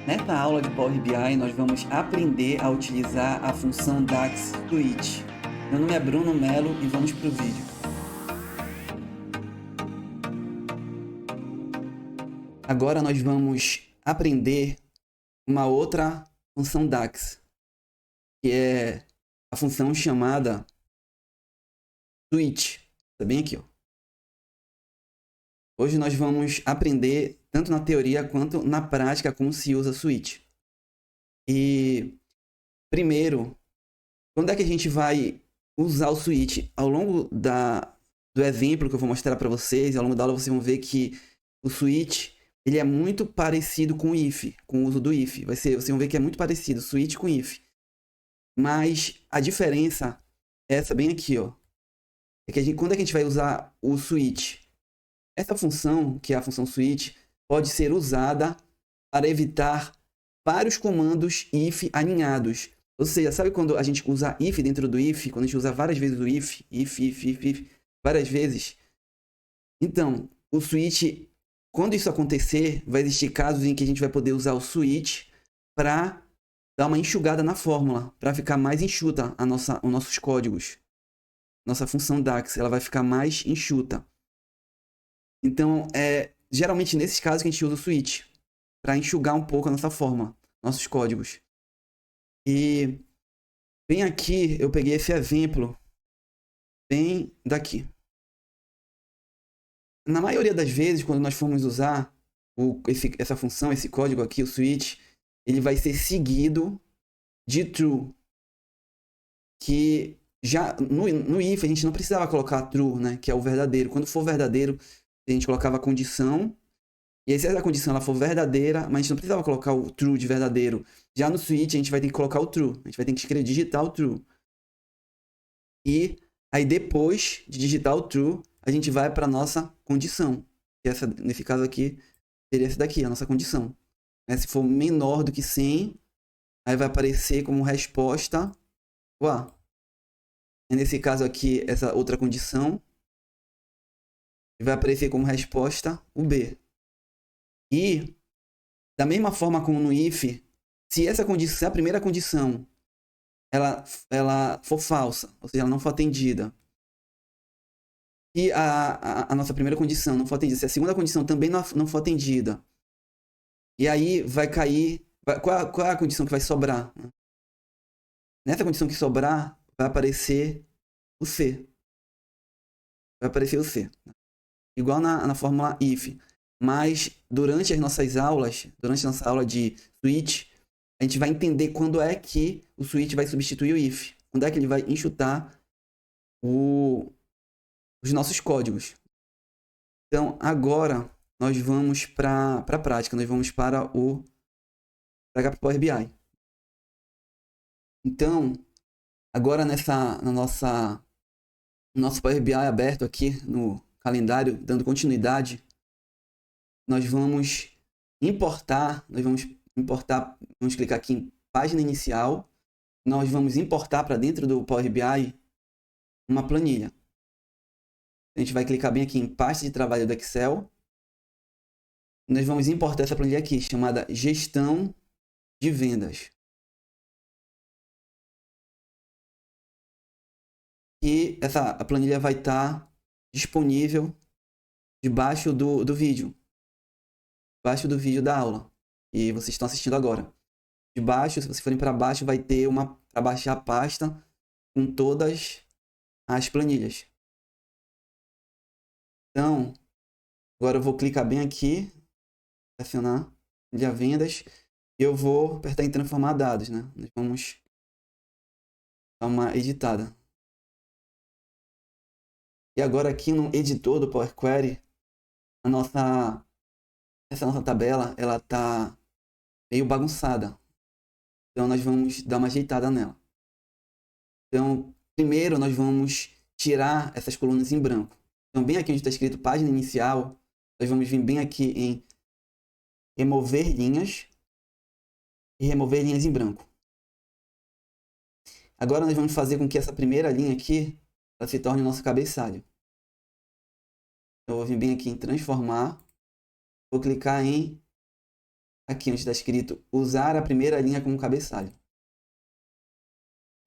Nesta aula de Power BI, nós vamos aprender a utilizar a função DAX Switch. Meu nome é Bruno Melo e vamos para o vídeo. Agora nós vamos aprender uma outra função DAX, que é a função chamada Switch. Está bem aqui, ó. Hoje nós vamos aprender tanto na teoria quanto na prática como se usa Switch. E primeiro, quando é que a gente vai usar o Switch? Ao longo do exemplo que eu vou mostrar para vocês, ao longo da aula vocês vão ver que o Switch ele é muito parecido com o if, com o uso do if. Vocês vão ver que é muito parecido, Switch com if. Mas a diferença é essa bem aqui, ó. É que quando é que a gente vai usar o Switch? Essa função, que é a função Switch, pode ser usada para evitar vários comandos if alinhados. Ou seja, sabe quando a gente usa if dentro do if? Quando a gente usa várias vezes o if, várias vezes. Então, o switch, quando isso acontecer, vai existir casos em que a gente vai poder usar o switch para dar uma enxugada na fórmula, para ficar mais enxuta os nossos códigos. Nossa função DAX, ela vai ficar mais enxuta. Então, geralmente nesses casos que a gente usa o switch, para enxugar um pouco a nossa fórmula, nossos códigos. E bem aqui, eu peguei esse exemplo bem daqui. Na maioria das vezes, quando nós formos usar essa função, esse código aqui, o switch, ele vai ser seguido de true. Que já no if a gente não precisava colocar true, né? Que é o verdadeiro. Quando for verdadeiro, a gente colocava a condição. E aí, se essa condição ela for verdadeira, mas a gente não precisava colocar o true de verdadeiro. Já no switch, a gente vai ter que colocar o true. A gente vai ter que digitar o true. E aí, depois de digitar o true, a gente vai para a nossa condição. Que nesse caso aqui, seria essa daqui, a nossa condição. Se for menor do que 100, aí vai aparecer como resposta o A. E nesse caso aqui, essa outra condição, vai aparecer como resposta o B. E, da mesma forma como no if, se a primeira condição ela for falsa, ou seja, ela não for atendida, e a nossa primeira condição não for atendida, se a segunda condição também não for atendida, e aí vai cair... Qual é a condição que vai sobrar? Nessa condição que sobrar, vai aparecer o C. Vai aparecer o C. Igual na fórmula if. Mas durante as nossas aulas, durante a nossa aula de switch, a gente vai entender quando é que o switch vai substituir o if. Quando é que ele vai enxutar os nossos códigos. Então, agora, nós vamos para a prática. Nós vamos para o Power BI. Então, agora no nosso Power BI aberto aqui no calendário, dando continuidade, nós vamos importar, vamos clicar aqui em página inicial, nós vamos importar para dentro do Power BI uma planilha. A gente vai clicar bem aqui em pasta de trabalho do Excel, nós vamos importar essa planilha aqui, chamada gestão de vendas. E a planilha vai estar disponível debaixo do vídeo. Debaixo do vídeo da aula. E vocês estão assistindo agora. Debaixo, se vocês forem para baixo, vai ter para baixar a pasta com todas as planilhas. Então, agora eu vou clicar bem aqui, selecionar planilha vendas, e eu vou apertar em transformar dados, né? Nós vamos dar uma editada. E agora aqui no editor do Power Query, essa nossa tabela, ela tá meio bagunçada. Então nós vamos dar uma ajeitada nela. Então, primeiro nós vamos tirar essas colunas em branco. Então, bem aqui onde está escrito página inicial, nós vamos vir bem aqui em remover linhas e remover linhas em branco. Agora nós vamos fazer com que essa primeira linha aqui ela se torne o nosso cabeçalho. Eu vou vir bem aqui em transformar, vou clicar em aqui onde está escrito usar a primeira linha como cabeçalho.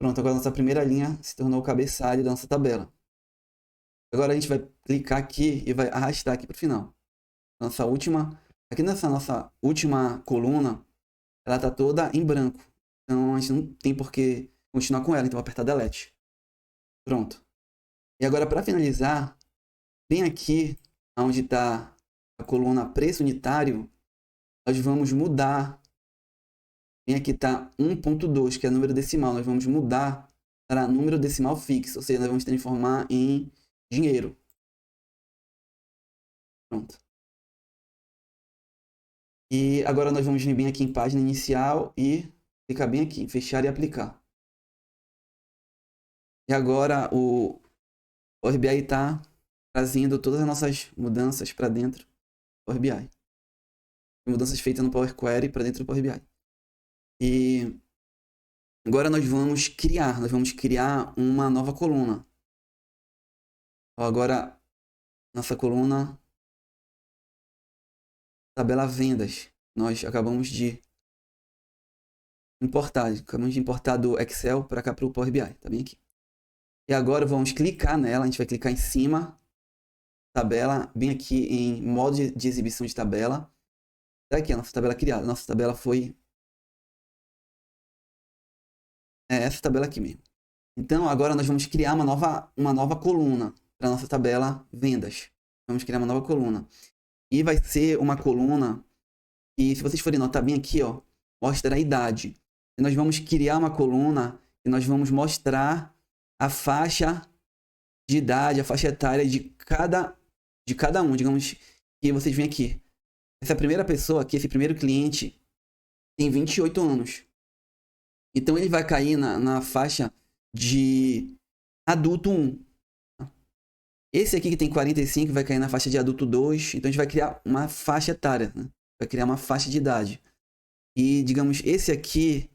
Pronto, agora a nossa primeira linha se tornou o cabeçalho da nossa tabela. Agora a gente vai clicar aqui e vai arrastar aqui para o final. Aqui nessa nossa última coluna, ela está toda em branco. Então a gente não tem por que continuar com ela, então vou apertar Delete. Pronto. E agora para finalizar, bem aqui onde está a coluna preço unitário, nós vamos mudar. Bem aqui está 1.2, que é número decimal. Nós vamos mudar para número decimal fixo, ou seja, nós vamos transformar em dinheiro. Pronto. E agora nós vamos vir bem aqui em página inicial e clicar bem aqui em fechar e aplicar. E agora o Power BI está trazendo todas as nossas mudanças para dentro do Power BI. Mudanças feitas no Power Query para dentro do Power BI. E agora nós vamos criar uma nova coluna. Agora, nossa coluna, tabela vendas. Nós acabamos de importar do Excel para cá para o Power BI, tá bem aqui. E agora vamos clicar nela, a gente vai clicar em cima, tabela, bem aqui em modo de exibição de tabela. Tá aqui a nossa tabela criada, nossa tabela foi essa tabela aqui mesmo. Então agora nós vamos criar uma nova coluna para nossa tabela vendas. Vamos criar uma nova coluna. E vai ser uma coluna que, se vocês forem notar bem aqui, ó, mostra a idade. E nós vamos criar uma coluna e nós vamos mostrar a faixa de idade, a faixa etária de cada um. Digamos que vocês veem aqui. Essa primeira pessoa aqui, esse primeiro cliente, tem 28 anos. Então ele vai cair na faixa de adulto 1. Esse aqui que tem 45 vai cair na faixa de adulto 2. Então a gente vai criar uma faixa etária, né? Vai criar uma faixa de idade. E digamos, esse aqui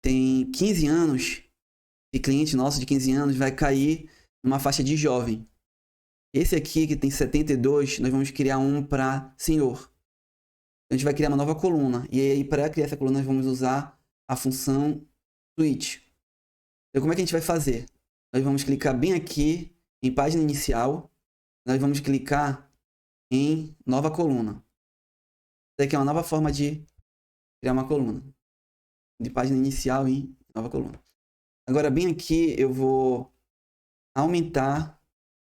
tem 15 anos. E cliente nosso de 15 anos vai cair numa faixa de jovem. Esse aqui que tem 72, nós vamos criar um para senhor. A gente vai criar uma nova coluna. E aí, para criar essa coluna, nós vamos usar a função switch. Então, como é que a gente vai fazer? Nós vamos clicar bem aqui em página inicial. Nós vamos clicar em nova coluna. Isso aqui é uma nova forma de criar uma coluna. De página inicial em nova coluna. Agora, bem aqui, eu vou aumentar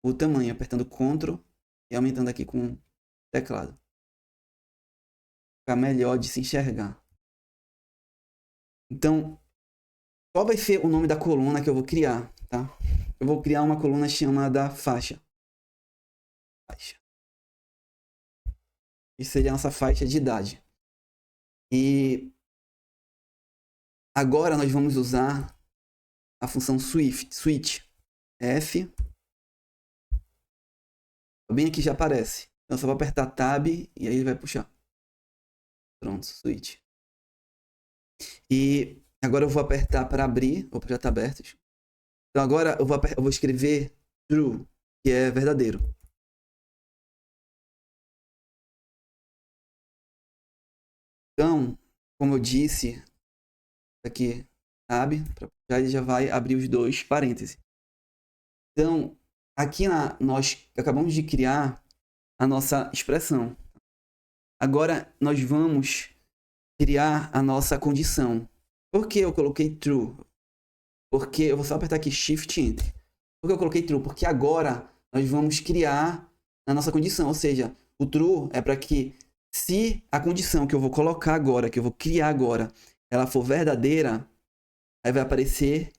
o tamanho, apertando Ctrl e aumentando aqui com o teclado. Ficar melhor de se enxergar. Então, qual vai ser o nome da coluna que eu vou criar, tá? Eu vou criar uma coluna chamada faixa. Isso seria a nossa faixa de idade. E agora nós vamos usar a função switch. F. Bem aqui já aparece. Então, só vou apertar Tab e aí ele vai puxar. Pronto, switch. E agora eu vou apertar para abrir. Opa, já está aberto. Então agora eu vou escrever true, que é verdadeiro. Então, como eu disse, aqui, tab, ele já vai abrir os dois parênteses. Então, aqui nós acabamos de criar a nossa expressão. Agora nós vamos criar a nossa condição. Por que eu coloquei true? Porque eu vou só apertar aqui Shift Enter. Por que eu coloquei true? Porque agora nós vamos criar a nossa condição. Ou seja, o true é para que, se a condição que eu vou colocar agora, que eu vou criar agora, ela for verdadeira, aí vai aparecer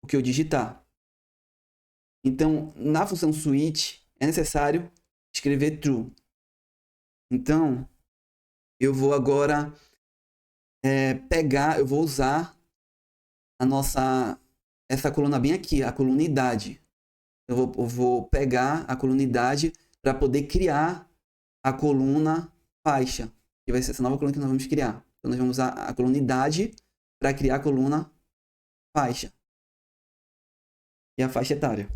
o que eu digitar. Então, na função switch, é necessário escrever true. Então, eu vou agora eu vou usar essa coluna bem aqui, a coluna idade. Eu vou pegar a coluna idade para poder criar a coluna faixa, que vai ser essa nova coluna que nós vamos criar. Então, nós vamos usar a coluna idade para criar a coluna faixa e a faixa etária.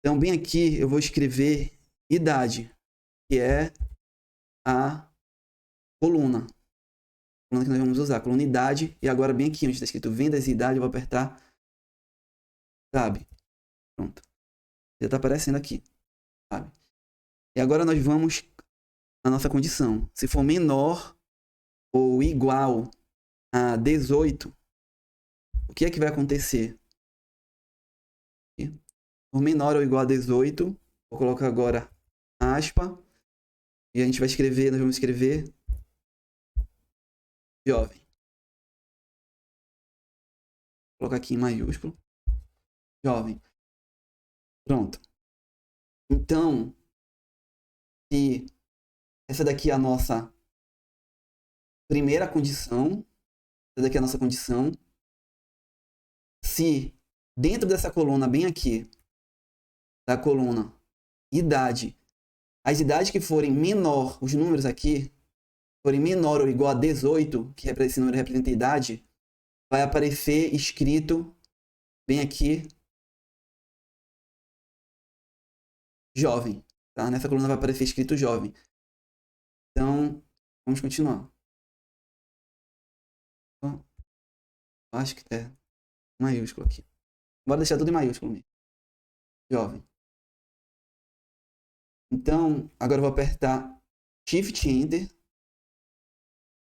Então, bem aqui, eu vou escrever idade, que é a coluna. coluna que nós vamos usar, coluna idade, e agora bem aqui onde está escrito vendas e idade, eu vou apertar Tab. Pronto. Já está aparecendo aqui. Tab. E agora nós vamos à nossa condição. Se for menor ou igual a 18, o que é que vai acontecer? Se for menor ou igual a 18, vou colocar agora aspa, e a gente vai escrever, nós vamos escrever jovem. Vou colocar aqui em maiúsculo. Jovem. Pronto. Então, se essa daqui é a nossa primeira condição, essa daqui é a nossa condição, se dentro dessa coluna bem aqui, da coluna idade, as idades que forem menor, os números aqui, forem menor ou igual a 18, que esse número representa a idade, vai aparecer escrito bem aqui jovem, tá? Nessa coluna vai aparecer escrito jovem. Então, vamos continuar. Então, acho que é maiúsculo aqui. Bora deixar tudo em maiúsculo mesmo. Jovem. Então, agora eu vou apertar Shift Enter.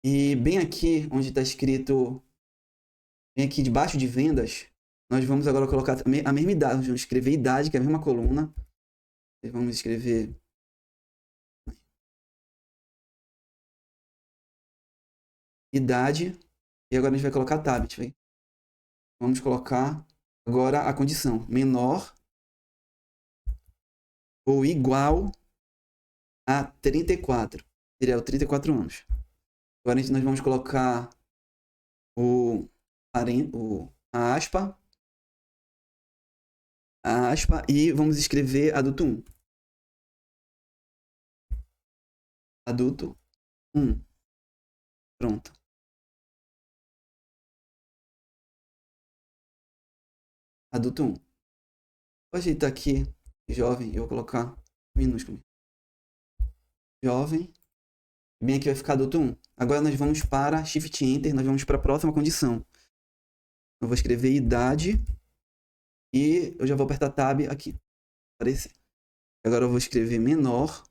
E bem aqui, onde está escrito, bem aqui debaixo de vendas, nós vamos agora colocar a mesma idade. Nós vamos escrever idade, que é a mesma coluna. E vamos escrever idade. E agora a gente vai colocar tab. Vamos colocar agora a condição. Menor ou igual a 34. Seria 34 anos. Agora nós vamos colocar a aspa. A aspa e vamos escrever adulto 1. Adulto 1. Pronto. Adulto 1. Vou ajeitar aqui, jovem, eu vou colocar minúsculo. Jovem. Bem aqui vai ficar adulto 1. Agora nós vamos para Shift Enter, nós vamos para a próxima condição. Eu vou escrever idade e eu já vou apertar Tab aqui. Aparecer. Agora eu vou escrever menor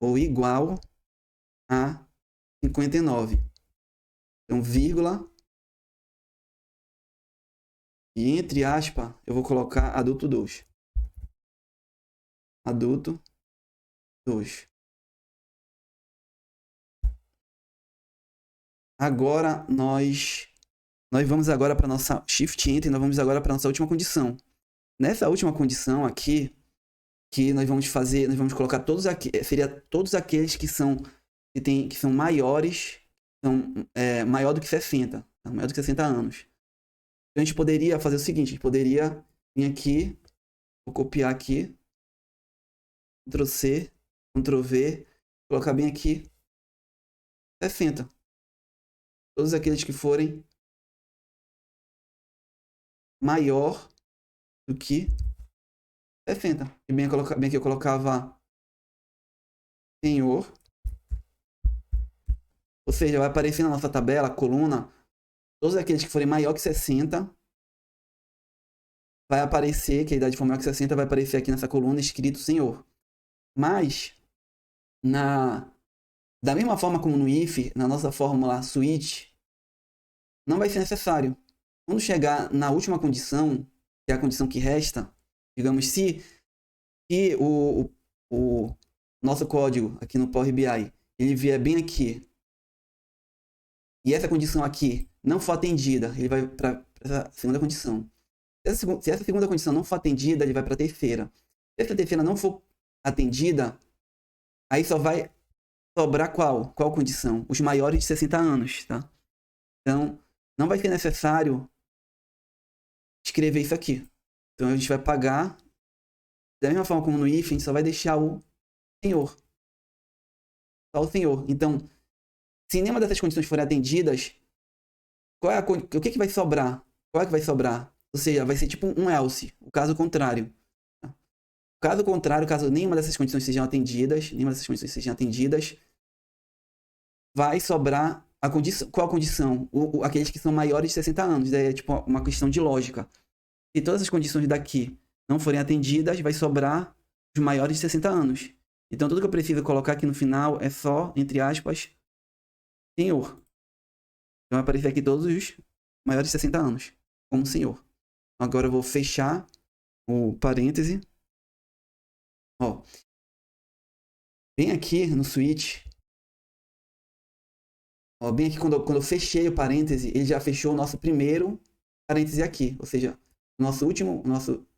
ou igual a 59. Então, vírgula. E entre aspas, eu vou colocar adulto 2. Adulto 2. Agora nós vamos agora para nossa Shift Enter, nós vamos agora para nossa última condição. Nessa última condição aqui, que nós vamos fazer, nós vamos colocar todos aqui, seria todos aqueles que são maiores, maior do que 60, tá? Maior do que 60 anos. Então a gente poderia fazer o seguinte, a gente poderia vir aqui, vou copiar aqui, Ctrl C, Ctrl V, colocar bem aqui 60. Todos aqueles que forem maior do que 60. E bem aqui eu colocava senhor. Ou seja, vai aparecer na nossa tabela, coluna, todos aqueles que forem maior que 60, vai aparecer, que a idade for maior que 60, vai aparecer aqui nessa coluna escrito senhor. Mas, da mesma forma como no if, na nossa fórmula switch, não vai ser necessário. Quando chegar na última condição, que é a condição que resta, digamos, se o nosso código aqui no Power BI, ele vier bem aqui, e essa condição aqui não for atendida, ele vai para essa segunda condição. Se essa segunda condição não for atendida, ele vai para a terceira. Se essa terceira não for atendida, aí só vai sobrar qual condição? Os maiores de 60 anos, tá? Então, não vai ser necessário escrever isso aqui. Então, a gente vai pagar, da mesma forma como no if, a gente só vai deixar o senhor. Só o senhor. Então, se nenhuma dessas condições forem atendidas, o que vai sobrar? Qual é que vai sobrar? Ou seja, vai ser tipo um else, o caso contrário. Caso contrário, caso nenhuma dessas condições sejam atendidas, vai sobrar qual a condição? Aqueles que são maiores de 60 anos. É tipo uma questão de lógica. Se todas as condições daqui não forem atendidas, vai sobrar os maiores de 60 anos. Então tudo que eu preciso colocar aqui no final é só, entre aspas, senhor. Então vai aparecer aqui todos os maiores de 60 anos, como senhor. Agora eu vou fechar o parêntese. Ó, bem aqui no switch. Ó, bem aqui quando eu fechei o parêntese, ele já fechou o nosso primeiro parêntese aqui. Ou seja,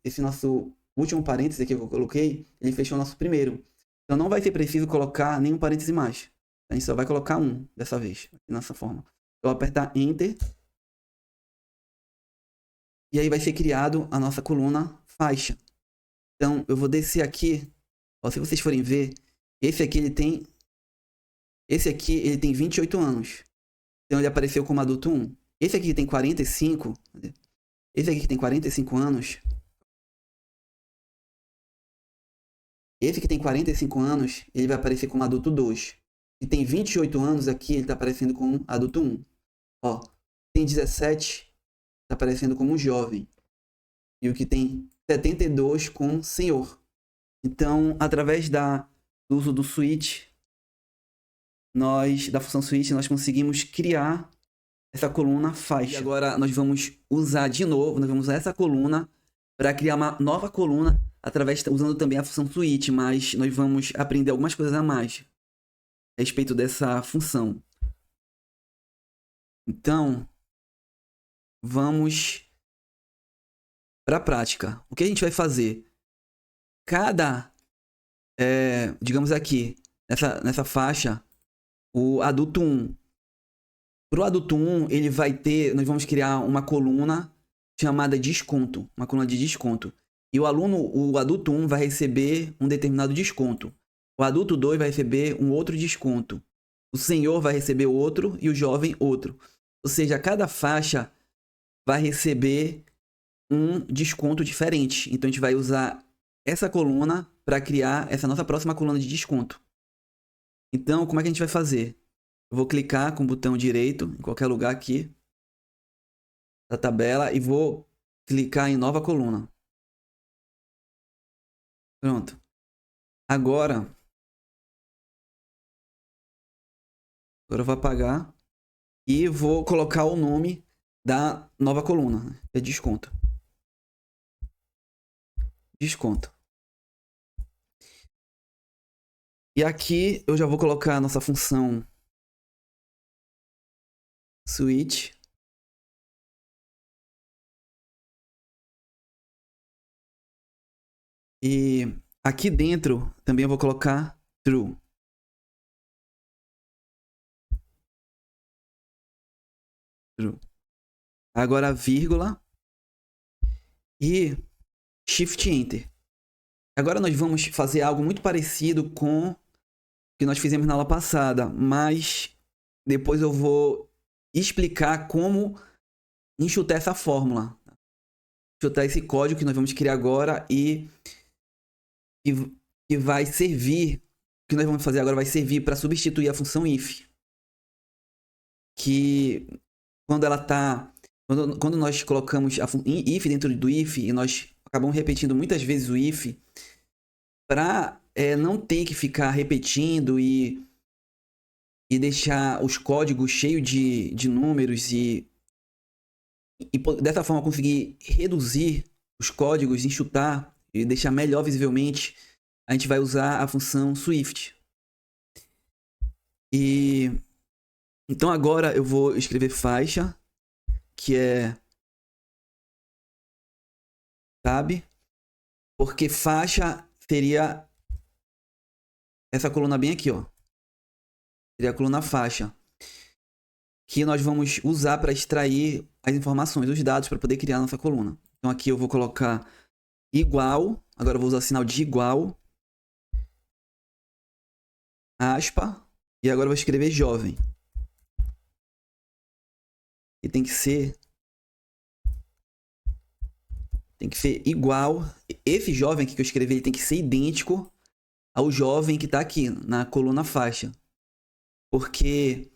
esse nosso último parêntese aqui que eu coloquei, ele fechou o nosso primeiro. Então não vai ser preciso colocar nenhum parêntese mais. A gente só vai colocar um dessa vez, nessa forma. Eu vou apertar Enter. E aí vai ser criado a nossa coluna faixa. Então eu vou descer aqui. Ó, se vocês forem ver, esse aqui ele tem 28 anos. Então ele apareceu como adulto 1. Esse aqui tem 45. Esse aqui que tem 45 anos. Esse que tem 45 anos, ele vai aparecer como adulto 2. E tem 28 anos aqui, ele está aparecendo como adulto 1. Ó, tem 17, está aparecendo como jovem. E o que tem 72 como senhor. Então, através do uso do switch, da função switch, nós conseguimos criar essa coluna faixa. E agora nós vamos usar de novo, nós vamos usar essa coluna para criar uma nova coluna usando também a função switch, mas nós vamos aprender algumas coisas a mais a respeito dessa função. Então, vamos para a prática. O que a gente vai fazer? Digamos aqui, nessa faixa, o adulto 1. Para o adulto 1, ele vai ter, nós vamos criar uma coluna chamada desconto, uma coluna de desconto. E o adulto 1 vai receber um determinado desconto. O adulto 2 vai receber um outro desconto. O senhor vai receber outro e o jovem outro. Ou seja, cada faixa vai receber um desconto diferente. Então a gente vai usar essa coluna para criar essa nossa próxima coluna de desconto. Então, como é que a gente vai fazer? Eu vou clicar com o botão direito em qualquer lugar aqui da tabela e vou clicar em nova coluna. Pronto. Agora eu vou apagar e vou colocar o nome da nova coluna. É desconto. Desconto. E aqui eu já vou colocar a nossa função switch. E aqui dentro também eu vou colocar true. True. Agora vírgula e Shift Enter. Agora nós vamos fazer algo muito parecido com o que nós fizemos na aula passada, mas depois eu vou explicar como enxutar essa fórmula. Enxutar esse código que nós vamos criar agora e vai servir, o que nós vamos fazer agora vai servir para substituir a função if. Que quando nós colocamos if dentro do if e nós acabamos repetindo muitas vezes o if, para não ter que ficar repetindo e deixar os códigos cheios de números e dessa forma conseguir reduzir os códigos, enxutar e deixar melhor visivelmente, a gente vai usar a função Swift. E então agora eu vou escrever faixa, que é tab, porque faixa seria essa coluna bem aqui, ó. Seria a coluna faixa, que nós vamos usar para extrair as informações, os dados, para poder criar a nossa coluna. Então aqui eu vou colocar igual, agora eu vou usar o sinal de igual, aspa, e agora eu vou escrever jovem. E tem que ser igual, esse jovem aqui que eu escrevi, ele tem que ser idêntico ao jovem que está aqui na coluna faixa. Porque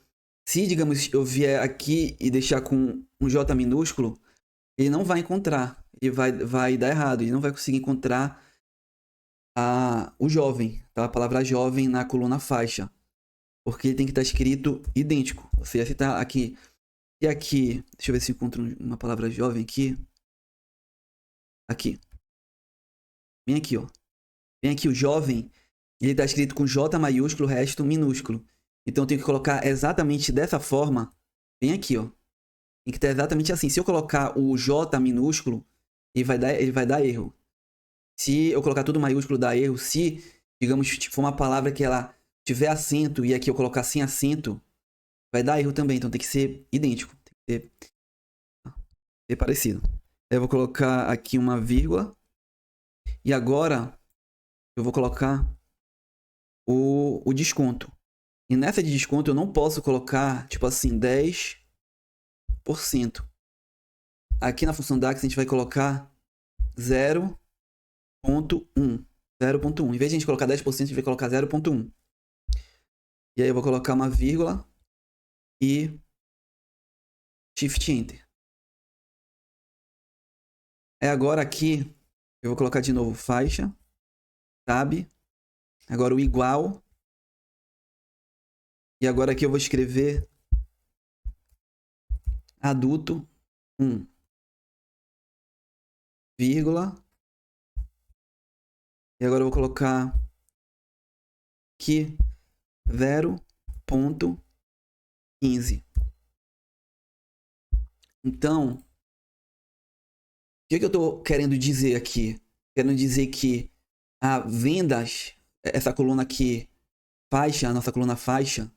Se, digamos, eu vier aqui e deixar com um J minúsculo, ele não vai encontrar. Ele vai dar errado. Ele não vai conseguir encontrar o jovem, tá? A palavra jovem na coluna faixa. Porque ele tem que estar escrito idêntico. Ou seja, se tá aqui e aqui... Deixa eu ver se eu encontro uma palavra jovem aqui. Aqui. Bem aqui, ó. Bem aqui o jovem. Ele tá escrito com J maiúsculo, o resto minúsculo. Então eu tenho que colocar exatamente dessa forma. Bem aqui, ó. Tem que ter exatamente assim. Se eu colocar o J minúsculo, ele vai dar erro. Se eu colocar tudo maiúsculo, dá erro. Se, digamos, for uma palavra que ela tiver acento e aqui eu colocar sem acento, vai dar erro também. Então tem que ser idêntico. Tem que ser parecido. Eu vou colocar aqui uma vírgula. E agora eu vou colocar o desconto. E nessa de desconto eu não posso colocar, tipo assim, 10%. Aqui na função DAX a gente vai colocar 0.1. 0.1. Em vez de a gente colocar 10%, a gente vai colocar 0.1. E aí eu vou colocar uma vírgula e Shift Enter. Agora aqui eu vou colocar de novo faixa, tab, agora o igual. E agora aqui eu vou escrever adulto 1, vírgula. E agora eu vou colocar aqui 0.15. Então, o que eu estou querendo dizer aqui? Querendo dizer que a vendas, essa coluna aqui, faixa, a nossa coluna faixa,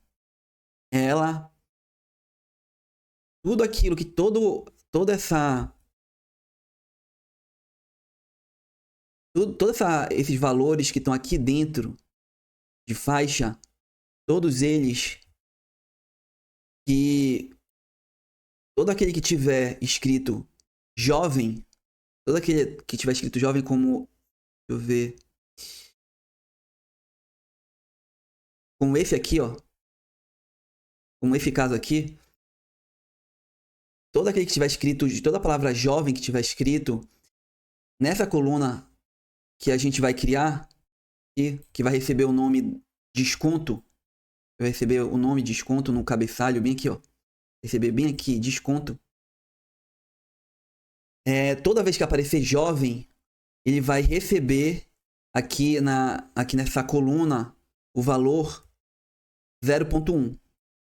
ela, tudo aquilo que todos esses valores que estão aqui dentro de faixa, todos eles todo aquele que tiver escrito jovem, todo aquele que tiver escrito jovem como, deixa eu ver, como esse aqui, ó, como esse caso aqui, todo aquele que tiver escrito, toda a palavra jovem que tiver escrito nessa coluna que a gente vai criar, e que vai receber o nome desconto, vai receber o nome desconto no cabeçalho, bem aqui, ó, receber bem aqui, desconto. Toda vez que aparecer jovem, ele vai receber aqui nessa coluna o valor 0.1.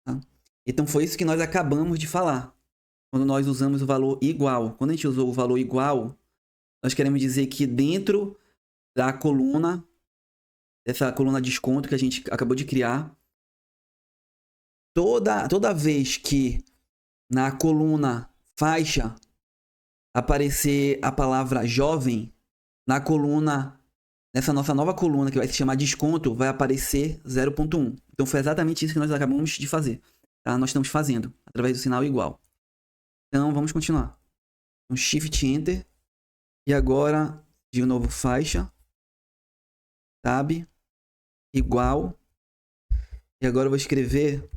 Tá? Então foi isso que nós acabamos de falar. Quando nós usamos o valor igual. Quando a gente usou o valor igual, nós queremos dizer que dentro da coluna, essa coluna desconto que a gente acabou de criar, toda vez que na coluna faixa aparecer a palavra jovem, na coluna, nessa nossa nova coluna que vai se chamar desconto, vai aparecer 0.1. Então foi exatamente isso que nós acabamos de fazer. Tá? Nós estamos fazendo através do sinal igual. Então vamos continuar. Então, Shift Enter. E agora, de novo, faixa, tab, igual. E agora eu vou escrever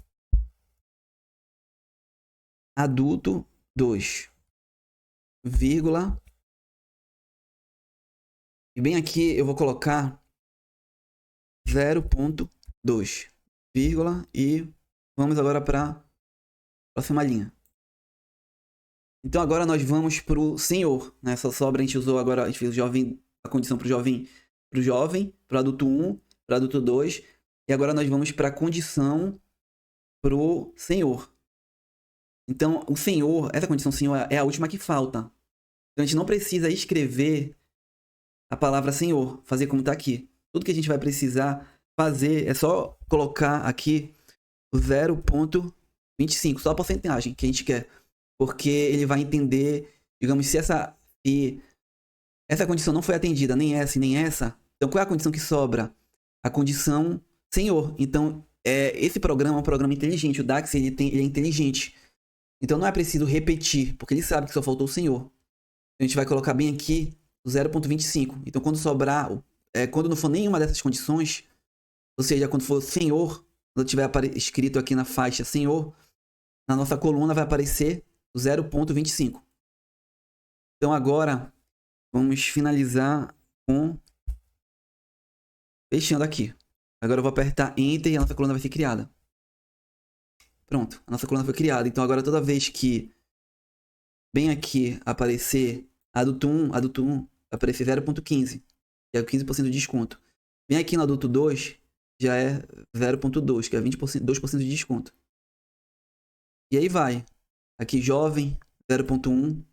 adulto 2, vírgula. E bem aqui eu vou colocar 0.2, vírgula. E vamos agora para a próxima linha. Então agora nós vamos para o senhor. Nessa sobra a gente usou agora, a gente fez o jovem, a condição para o jovem, para o adulto 1, para o adulto 2. E agora nós vamos para a condição para o senhor. Então o senhor, essa condição senhor é a última que falta. Então a gente não precisa escrever a palavra senhor, fazer como está aqui. Tudo que a gente vai precisar fazer é só colocar aqui o 0.25, só a porcentagem que a gente quer. Porque ele vai entender, digamos, se essa condição não foi atendida, nem essa e nem essa. Então, qual é a condição que sobra? A condição senhor. Então, esse programa é um programa inteligente. O DAX ele é inteligente. Então, não é preciso repetir, porque ele sabe que só faltou o senhor. A gente vai colocar bem aqui o 0.25. Então, quando sobrar, quando não for nenhuma dessas condições, ou seja, quando for senhor, quando tiver escrito aqui na faixa senhor, na nossa coluna vai aparecer o 0,25. Então agora vamos finalizar com fechando aqui. Agora eu vou apertar Enter e a nossa coluna vai ser criada. Pronto, a nossa coluna foi criada. Então agora toda vez que bem aqui aparecer adulto 1, vai aparecer 0,15, que é o 15% de desconto. Bem aqui no adulto 2, já é 0,2, que é 20%, 2% de desconto. E aí vai. Aqui jovem, 0,1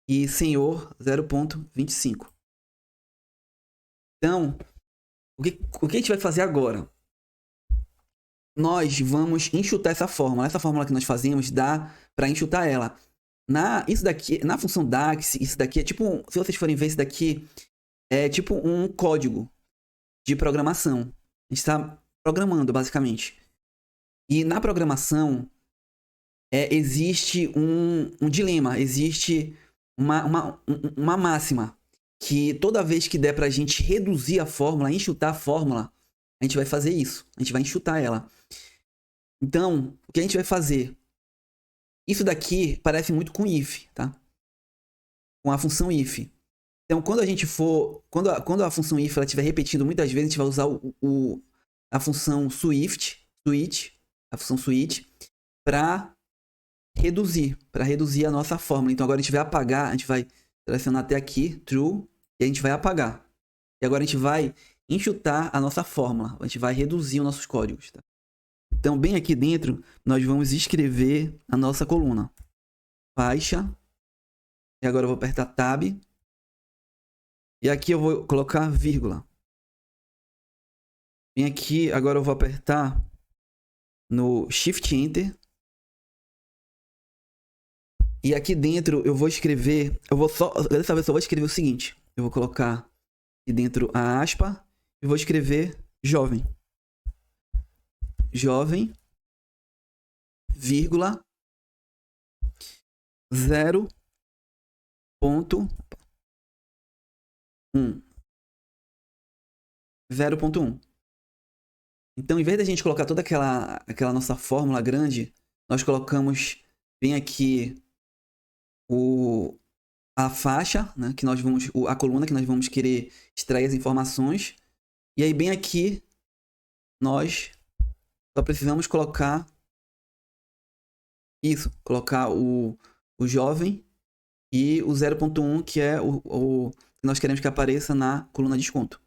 e senhor, 0,25. Então, o que a gente vai fazer agora? Nós vamos enxutar essa fórmula. Essa fórmula que nós fazemos dá para enxutar ela. Isso daqui, na função DAX, isso daqui é tipo, se vocês forem ver, isso daqui é tipo um código de programação. A gente está programando, basicamente. E na programação, existe um dilema, existe uma máxima, que toda vez que der pra gente reduzir a fórmula, enxutar a fórmula, a gente vai fazer isso. A gente vai enxutar ela. Então, o que a gente vai fazer? Isso daqui parece muito com if, tá? Com a função if. Então, quando a gente for... Quando a função if estiver repetindo muitas vezes, a gente vai usar a função switch, a função switch, para reduzir a nossa fórmula. Então, agora a gente vai apagar, a gente vai selecionar até aqui, true, e a gente vai apagar. E agora a gente vai enxutar a nossa fórmula. A gente vai reduzir os nossos códigos, tá? Então, bem aqui dentro, nós vamos escrever a nossa coluna. Faixa. E agora eu vou apertar Tab. E aqui eu vou colocar vírgula. Bem aqui, agora eu vou apertar no Shift Enter. E aqui dentro eu vou escrever... Dessa vez eu vou escrever o seguinte. Eu vou colocar aqui dentro a aspa. E vou escrever jovem. Jovem, vírgula, 0.1. Então, em vez da gente colocar toda aquela nossa fórmula grande, nós colocamos bem aqui a faixa, né, que nós vamos, a coluna que nós vamos querer extrair as informações. E aí, bem aqui, nós só precisamos colocar isso, colocar o jovem e o 0.1, que é o que nós queremos que apareça na coluna desconto.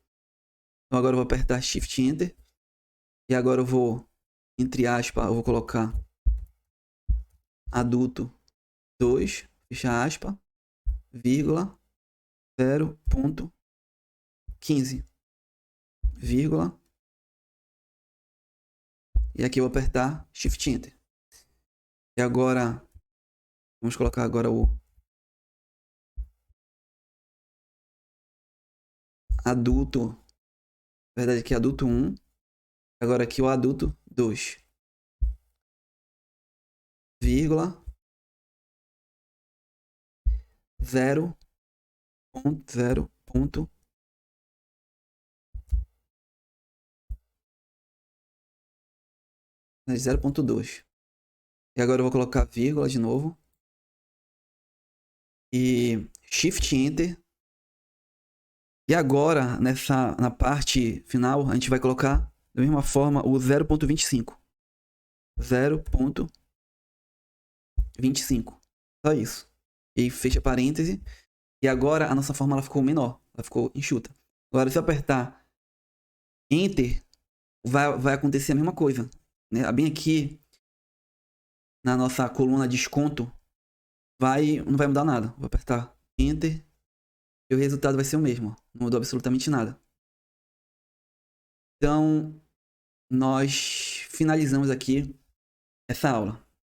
Então agora eu vou apertar Shift Enter. E agora eu vou, entre aspas, eu vou colocar adulto 2, fecha aspas, vírgula, 0.15, vírgula. E aqui eu vou apertar Shift Enter. E agora, vamos colocar agora o adulto, na verdade aqui é adulto 1. Agora aqui o adulto 2. Vírgula. 0.2. E agora eu vou colocar vírgula de novo. E Shift Enter. E agora, na parte final, a gente vai colocar da mesma forma o 0.25. 0.25. Só isso. E fecha parêntese. E agora a nossa forma ela ficou menor. Ela ficou enxuta. Agora, se eu apertar Enter, vai acontecer a mesma coisa. Né? Bem aqui, na nossa coluna desconto, não vai mudar nada. Vou apertar Enter. E o resultado vai ser o mesmo. Não mudou absolutamente nada. Então, nós finalizamos aqui essa aula.